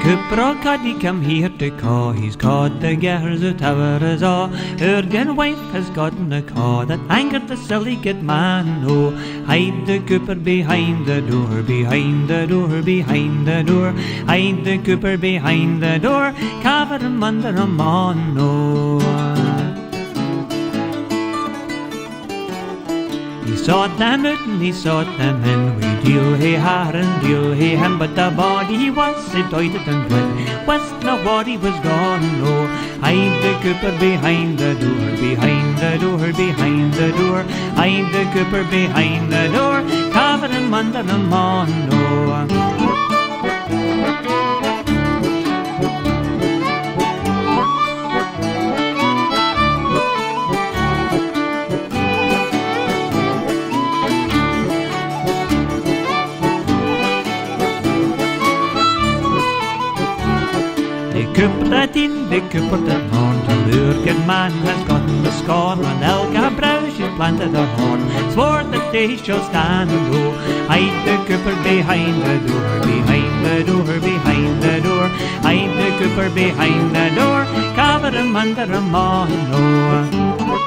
Cooper Cuddy come here to caw, he's caught the girls who tower his awe. Her good wife has gotten a caw that angered the silly good man. Oh, hide the Cooper behind the door, behind the door, behind the door. Hide the Cooper behind the door, cover him under a man. Oh. He sought them out and he sought them in. We deal he her and deal he him, but the body he was so doited and wet. West no body was gone, no. Hide the Cooper behind the door, behind the door, behind the door. Hide the Cooper behind the door, cover him under the man, no. De Cooper dat in, de Cooper dat horn. De lurken man has gotten the scorn. On elke bruisje planted a horn. Swore that they shall stand, oh. Hide the Cooper behind the door, behind the door, behind the door. Hide the Cooper behind the door, cover him under a man, oh.